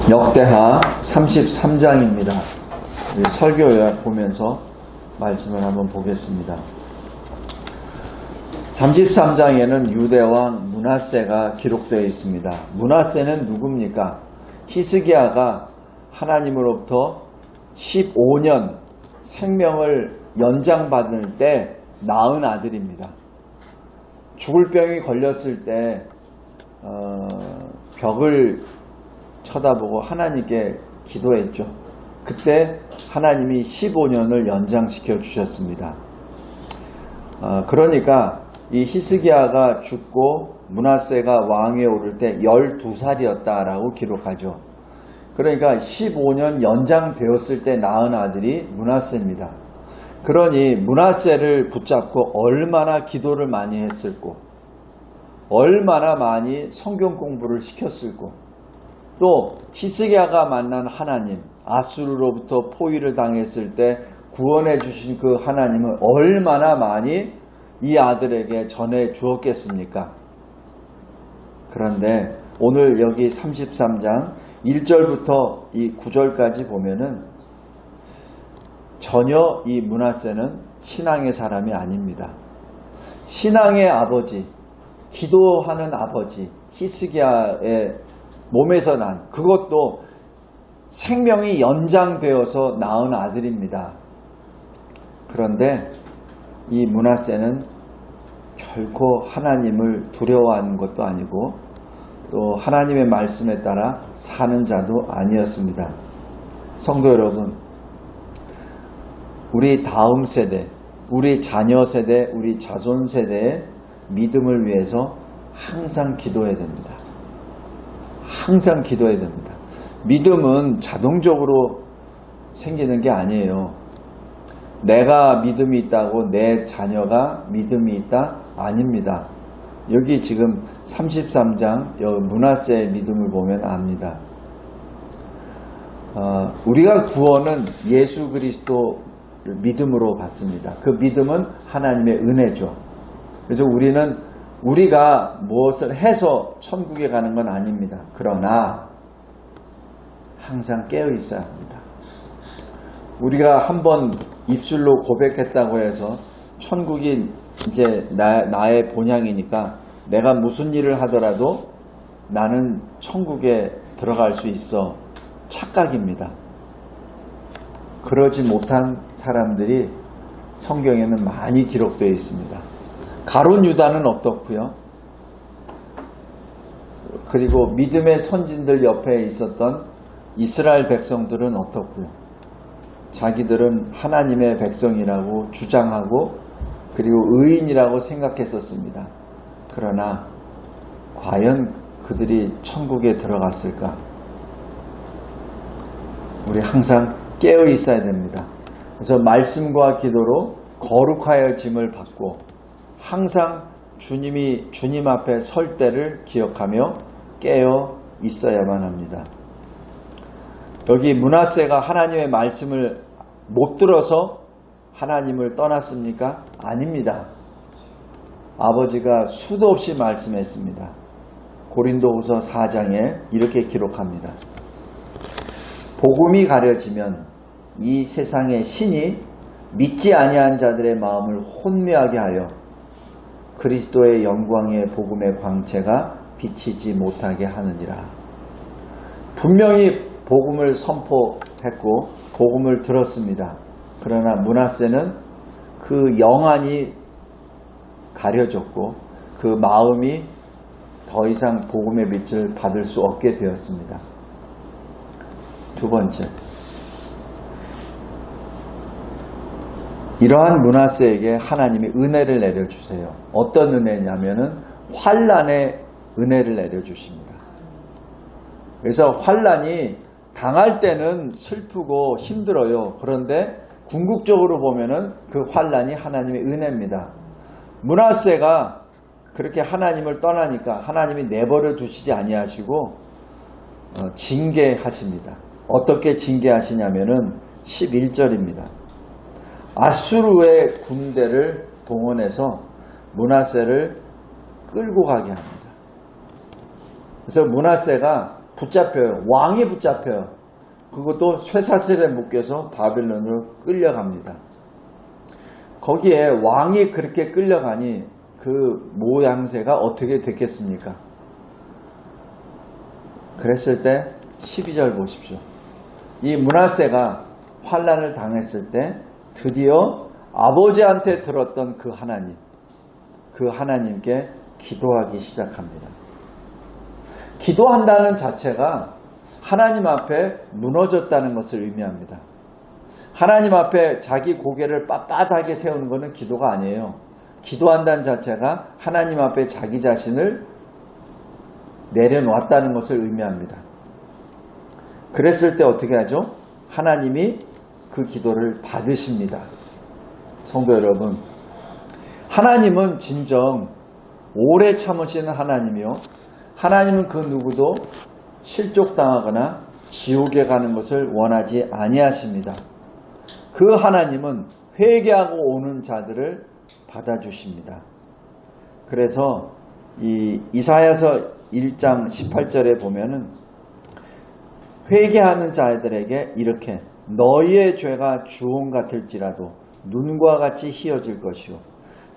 역대하 33장입니다. 설교 요약 보면서 말씀을 한번 보겠습니다. 33장에는 유대왕 므낫세가 기록되어 있습니다. 므낫세는 누굽니까? 히스기야가 하나님으로부터 15년 생명을 연장받을 때 낳은 아들입니다. 죽을 병이 걸렸을 때 벽을 쳐다보고 하나님께 기도했죠. 그때 하나님이 15년을 연장시켜 주셨습니다. 그러니까 이 히스기야가 죽고 므낫세가 왕위에 오를 때 12살이었다라고 기록하죠. 그러니까 15년 연장되었을 때 낳은 아들이 므낫세입니다. 그러니 므낫세를 붙잡고 얼마나 기도를 많이 했을꼬, 얼마나 많이 성경 공부를 시켰을꼬, 또 히스기야가 만난 하나님, 아수르로부터 포위를 당했을 때 구원해 주신 그 하나님을 얼마나 많이 이 아들에게 전해 주었겠습니까? 그런데 오늘 여기 33장 1절부터 이 9절까지 보면은 전혀 이 므낫세는 신앙의 사람이 아닙니다. 신앙의 아버지, 기도하는 아버지 히스기야의 몸에서 난, 그것도 생명이 연장되어서 낳은 아들입니다. 그런데 이 므낫세는 결코 하나님을 두려워하는 것도 아니고 또 하나님의 말씀에 따라 사는 자도 아니었습니다. 성도 여러분, 우리 다음 세대, 우리 자녀 세대, 우리 자손 세대의 믿음을 위해서 항상 기도해야 됩니다. 항상 기도해야 됩니다. 믿음은 자동적으로 생기는 게 아니에요. 내가 믿음이 있다고 내 자녀가 믿음이 있다? 아닙니다. 여기 지금 33장 므낫세의 믿음을 보면 압니다. 우리가 구원은 예수 그리스도 믿음으로 받습니다. 그 믿음은 하나님의 은혜죠. 그래서 우리가 무엇을 해서 천국에 가는 건 아닙니다. 그러나 항상 깨어 있어야 합니다. 우리가 한번 입술로 고백했다고 해서 천국이 이제 나의 본향이니까 내가 무슨 일을 하더라도 나는 천국에 들어갈 수 있어. 착각입니다. 그러지 못한 사람들이 성경에는 많이 기록되어 있습니다. 가룟 유다는 어떻고요? 그리고 믿음의 선진들 옆에 있었던 이스라엘 백성들은 어떻고요? 자기들은 하나님의 백성이라고 주장하고 그리고 의인이라고 생각했었습니다. 그러나 과연 그들이 천국에 들어갔을까? 우리 항상 깨어 있어야 됩니다. 그래서 말씀과 기도로 거룩하여짐을 받고 항상 주님 앞에 설 때를 기억하며 깨어 있어야만 합니다. 여기 므낫세가 하나님의 말씀을 못 들어서 하나님을 떠났습니까? 아닙니다. 아버지가 수도 없이 말씀했습니다. 고린도후서 4장에 이렇게 기록합니다. 복음이 가려지면 이 세상의 신이 믿지 아니한 자들의 마음을 혼미하게 하여 그리스도의 영광의 복음의 광채가 비치지 못하게 하느니라. 분명히 복음을 선포했고 복음을 들었습니다. 그러나 므낫세는 그 영안이 가려졌고 그 마음이 더 이상 복음의 빛을 받을 수 없게 되었습니다. 두 번째, 이러한 므낫세에게 하나님이 은혜를 내려주세요. 어떤 은혜냐면은 환난의 은혜를 내려주십니다. 그래서 환난이 당할 때는 슬프고 힘들어요. 그런데 궁극적으로 보면은 그 환난이 하나님의 은혜입니다. 므낫세가 그렇게 하나님을 떠나니까 하나님이 내버려 두시지 아니하시고 징계하십니다. 어떻게 징계하시냐면은 11절입니다. 아수르의 군대를 동원해서 므낫세를 끌고 가게 합니다. 그래서 므낫세가 붙잡혀요. 왕이 붙잡혀요. 그것도 쇠사슬에 묶여서 바벨론으로 끌려갑니다. 거기에 왕이 그렇게 끌려가니 그 모양새가 어떻게 됐겠습니까? 그랬을 때 12절 보십시오. 이 므낫세가 환난을 당했을 때 드디어 아버지한테 들었던 그 하나님께 기도하기 시작합니다. 기도한다는 자체가 하나님 앞에 무너졌다는 것을 의미합니다. 하나님 앞에 자기 고개를 빳빳하게 세우는 것은 기도가 아니에요. 기도한다는 자체가 하나님 앞에 자기 자신을 내려놓았다는 것을 의미합니다. 그랬을 때 어떻게 하죠? 하나님이 그 기도를 받으십니다. 성도 여러분, 하나님은 진정 오래 참으시는 하나님이요, 하나님은 그 누구도 실족당하거나 지옥에 가는 것을 원하지 아니하십니다. 그 하나님은 회개하고 오는 자들을 받아주십니다. 그래서 이 이사야서 1장 18절에 보면은 회개하는 자들에게 이렇게 너희의 죄가 주홍 같을지라도 눈과 같이 희어질 것이요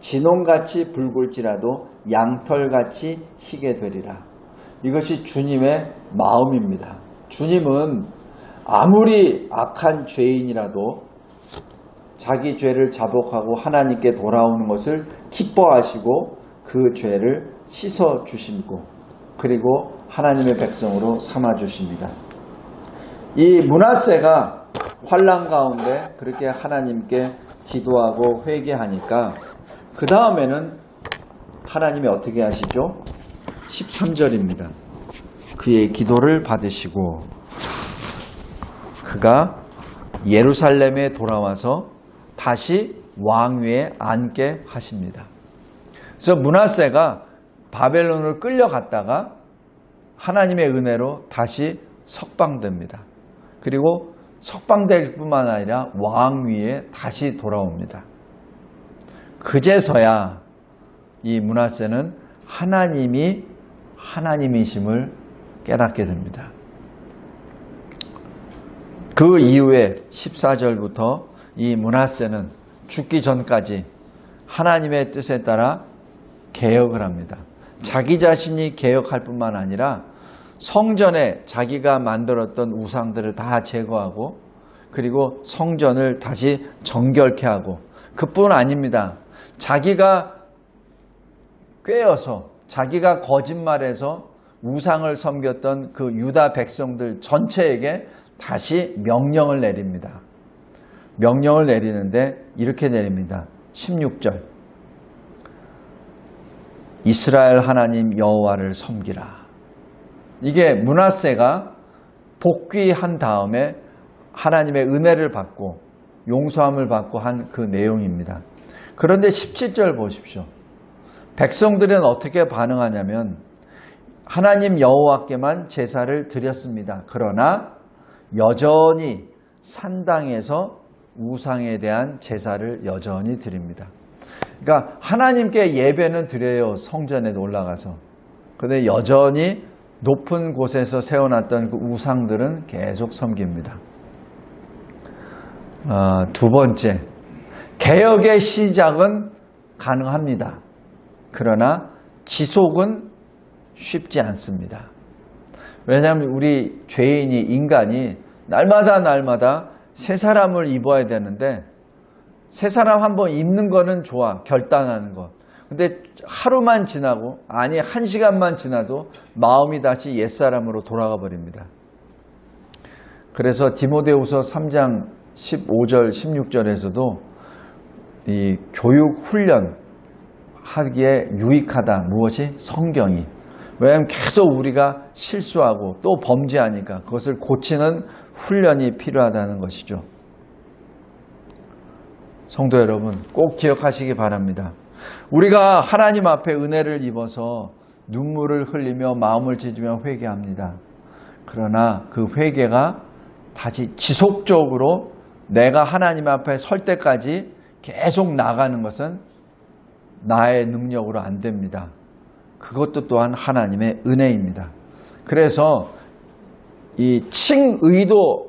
진홍같이 붉을지라도 양털같이 희게 되리라. 이것이 주님의 마음입니다. 주님은 아무리 악한 죄인이라도 자기 죄를 자복하고 하나님께 돌아오는 것을 기뻐하시고 그 죄를 씻어 주시고 그리고 하나님의 백성으로 삼아 주십니다. 이 므낫세가 환난 가운데 그렇게 하나님께 기도하고 회개하니까 그 다음에는 하나님이 어떻게 하시죠? 13절입니다. 그의 기도를 받으시고 그가 예루살렘에 돌아와서 다시 왕위에 앉게 하십니다. 그래서 므낫세가 바벨론으로 끌려갔다가 하나님의 은혜로 다시 석방됩니다. 그리고 석방될 뿐만 아니라 왕위에 다시 돌아옵니다. 그제서야 이 므낫세는 하나님이 하나님이심을 깨닫게 됩니다. 그 이후에 14절부터 이 므낫세는 죽기 전까지 하나님의 뜻에 따라 개혁을 합니다. 자기 자신이 개혁할 뿐만 아니라 성전에 자기가 만들었던 우상들을 다 제거하고 그리고 성전을 다시 정결케 하고 그뿐 아닙니다. 자기가 꾀어서 자기가 거짓말해서 우상을 섬겼던 그 유다 백성들 전체에게 다시 명령을 내립니다. 명령을 내리는데 이렇게 내립니다. 16절 이스라엘 하나님 여호와를 섬기라. 이게 므낫세가 복귀한 다음에 하나님의 은혜를 받고 용서함을 받고 한 그 내용입니다. 그런데 17절 보십시오. 백성들은 어떻게 반응하냐면 하나님 여호와께만 제사를 드렸습니다. 그러나 여전히 산당에서 우상에 대한 제사를 여전히 드립니다. 그러니까 하나님께 예배는 드려요. 성전에 올라가서. 그런데 여전히 높은 곳에서 세워놨던 그 우상들은 계속 섬깁니다. 두 번째, 개혁의 시작은 가능합니다. 그러나 지속은 쉽지 않습니다. 왜냐하면 우리 죄인이 인간이 날마다 새 사람을 입어야 되는데 새 사람 한번 입는 거는 좋아, 결단하는 거. 근데 하루만 지나고 아니 1시간만 지나도 마음이 다시 옛사람으로 돌아가 버립니다. 그래서 디모데후서 3장 15절 16절에서도 이 교육 훈련 하기에 유익하다. 무엇이? 성경이. 왜냐하면 계속 우리가 실수하고 또 범죄하니까 그것을 고치는 훈련이 필요하다는 것이죠. 성도 여러분, 꼭 기억하시기 바랍니다. 우리가 하나님 앞에 은혜를 입어서 눈물을 흘리며 마음을 찢으며 회개합니다. 그러나 그 회개가 다시 지속적으로 내가 하나님 앞에 설 때까지 계속 나가는 것은 나의 능력으로 안 됩니다. 그것도 또한 하나님의 은혜입니다. 그래서 이 칭의도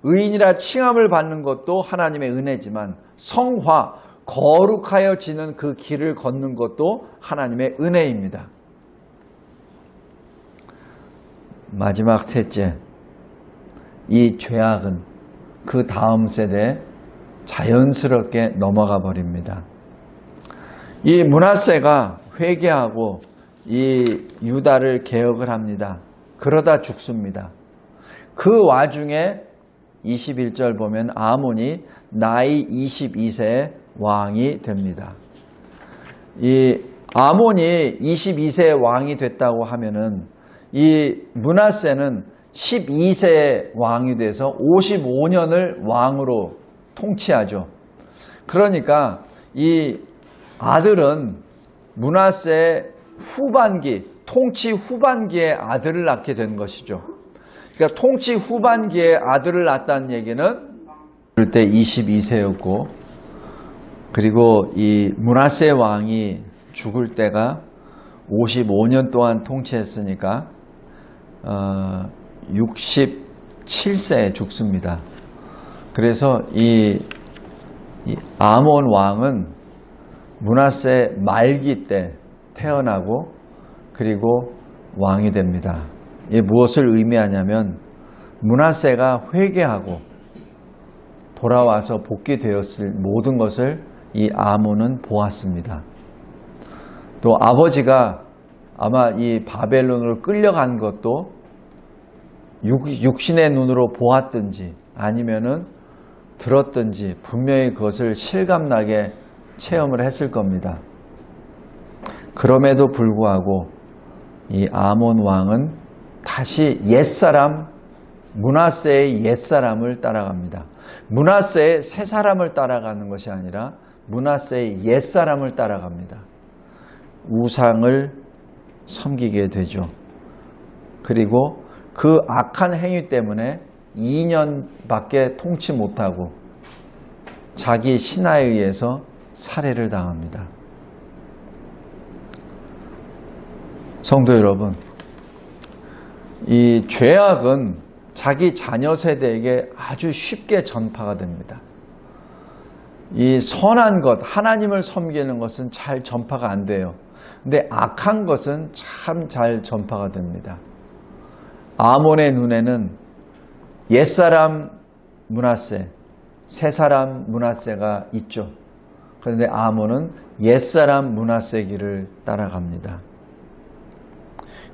의인이라 칭함을 받는 것도 하나님의 은혜지만 성화, 거룩하여지는 그 길을 걷는 것도 하나님의 은혜입니다. 마지막 셋째, 이 죄악은 그 다음 세대에 자연스럽게 넘어가 버립니다. 이 므낫세가 회개하고 이 유다를 개혁을 합니다. 그러다 죽습니다. 그 와중에 21절 보면 아몬이 나이 22세에 왕이 됩니다. 이 아몬이 22세에 왕이 됐다고 하면은 이 므낫세는 12세에 왕이 돼서 55년을 왕으로 통치하죠. 그러니까 이 아들은 므낫세의 후반기, 통치 후반기에 아들을 낳게 된 것이죠. 그러니까 통치 후반기에 아들을 낳았다는 얘기는 그때 22세였고, 그리고 이 므낫세 왕이 죽을 때가 55년 동안 통치했으니까 67세에 죽습니다. 그래서 이 아몬 왕은 므낫세 말기 때 태어나고 그리고 왕이 됩니다. 이게 무엇을 의미하냐면 므낫세가 회개하고 돌아와서 복귀되었을 모든 것을 이 아몬은 보았습니다. 또 아버지가 아마 이 바벨론으로 끌려간 것도 육신의 눈으로 보았든지 아니면은 들었든지 분명히 그것을 실감나게 체험을 했을 겁니다. 그럼에도 불구하고 이 아몬 왕은 다시 옛사람, 므낫세의 옛사람을 따라갑니다. 므낫세의 새 사람을 따라가는 것이 아니라 므낫세의 옛사람을 따라갑니다. 우상을 섬기게 되죠. 그리고 그 악한 행위 때문에 2년밖에 통치 못하고 자기 신하에 의해서 살해를 당합니다. 성도 여러분, 이 죄악은 자기 자녀 세대에게 아주 쉽게 전파가 됩니다. 이 선한 것, 하나님을 섬기는 것은 잘 전파가 안 돼요. 근데 악한 것은 참 잘 전파가 됩니다. 아몬의 눈에는 옛사람 므낫세, 새사람 므낫세가 있죠. 그런데 아몬은 옛사람 므낫세 길을 따라갑니다.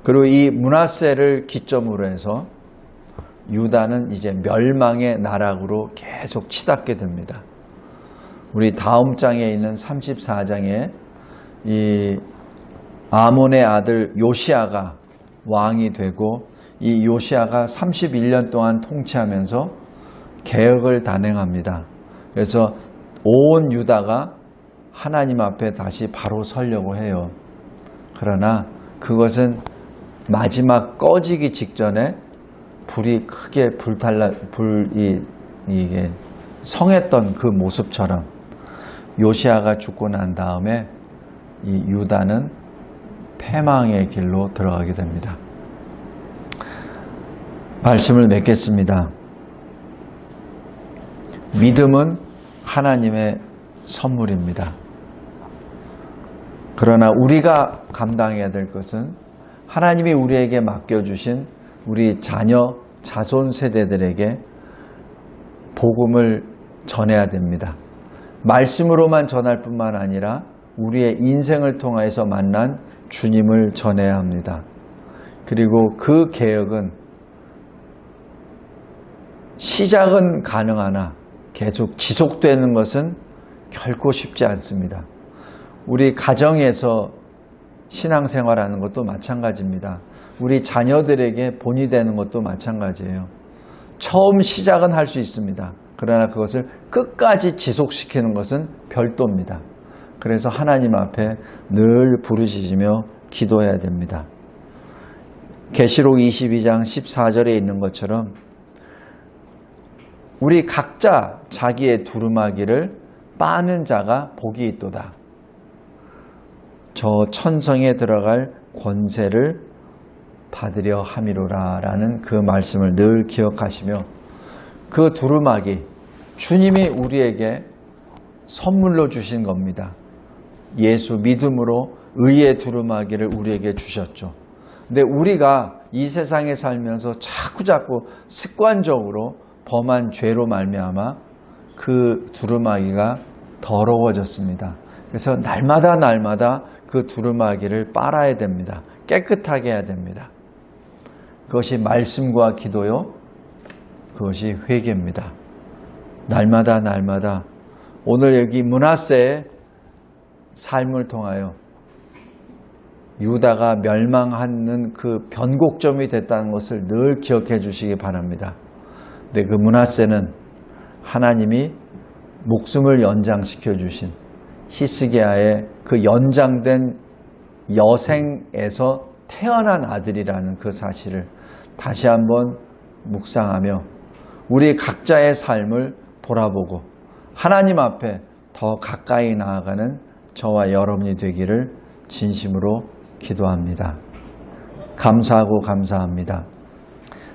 그리고 이 므낫세를 기점으로 해서 유다는 이제 멸망의 나락으로 계속 치닫게 됩니다. 우리 다음 장에 있는 34장에 이 아몬의 아들 요시아가 왕이 되고 이 요시아가 31년 동안 통치하면서 개혁을 단행합니다. 그래서 온 유다가 하나님 앞에 다시 바로 서려고 해요. 그러나 그것은 마지막 꺼지기 직전에 불이 크게 이게 성했던 그 모습처럼 요시아가 죽고 난 다음에 이 유다는 패망의 길로 들어가게 됩니다. 말씀을 맺겠습니다. 믿음은 하나님의 선물입니다. 그러나 우리가 감당해야 될 것은 하나님이 우리에게 맡겨주신 우리 자녀, 자손 세대들에게 복음을 전해야 됩니다. 말씀으로만 전할 뿐만 아니라 우리의 인생을 통해서 만난 주님을 전해야 합니다. 그리고 그 개혁은 시작은 가능하나 계속 지속되는 것은 결코 쉽지 않습니다. 우리 가정에서 신앙생활하는 것도 마찬가지입니다. 우리 자녀들에게 본이 되는 것도 마찬가지예요. 처음 시작은 할 수 있습니다. 그러나 그것을 끝까지 지속시키는 것은 별도입니다. 그래서 하나님 앞에 늘 부르짖으며 기도해야 됩니다. 계시록 22장 14절에 있는 것처럼 우리 각자 자기의 두루마기를 빠는 자가 복이 있도다. 저 천성에 들어갈 권세를 받으려 함이로라 라는 그 말씀을 늘 기억하시며, 그 두루마기, 주님이 우리에게 선물로 주신 겁니다. 예수 믿음으로 의의 두루마기를 우리에게 주셨죠. 근데 우리가 이 세상에 살면서 자꾸자꾸 습관적으로 범한 죄로 말미암아 그 두루마기가 더러워졌습니다. 그래서 날마다 그 두루마기를 빨아야 됩니다. 깨끗하게 해야 됩니다. 그것이 말씀과 기도요, 그것이 회개입니다. 날마다 오늘 여기 므낫세의 삶을 통하여 유다가 멸망하는 그 변곡점이 됐다는 것을 늘 기억해 주시기 바랍니다. 근데 그 므낫세는 하나님이 목숨을 연장시켜 주신 히스기야의 그 연장된 여생에서 태어난 아들이라는 그 사실을 다시 한번 묵상하며 우리 각자의 삶을 돌아보고 하나님 앞에 더 가까이 나아가는 저와 여러분이 되기를 진심으로 기도합니다. 감사하고 감사합니다.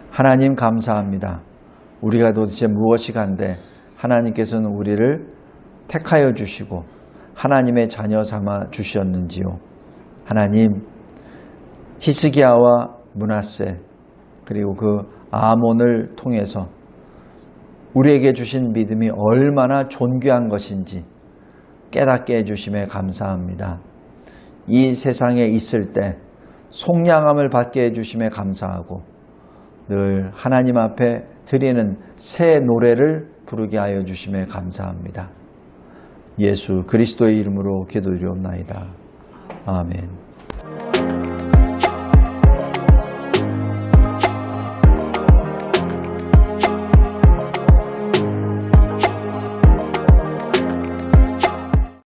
하나님 감사합니다. 우리가 도대체 무엇이 간데 하나님께서는 우리를 택하여 주시고 하나님의 자녀 삼아 주셨는지요. 하나님, 히스기야와 므낫세 그리고 그 아몬을 통해서 우리에게 주신 믿음이 얼마나 존귀한 것인지 깨닫게 해주심에 감사합니다. 이 세상에 있을 때 속량함을 받게 해주심에 감사하고 늘 하나님 앞에 드리는 새 노래를 부르게 하여 주심에 감사합니다. 예수 그리스도의 이름으로 기도드리옵나이다. 아멘.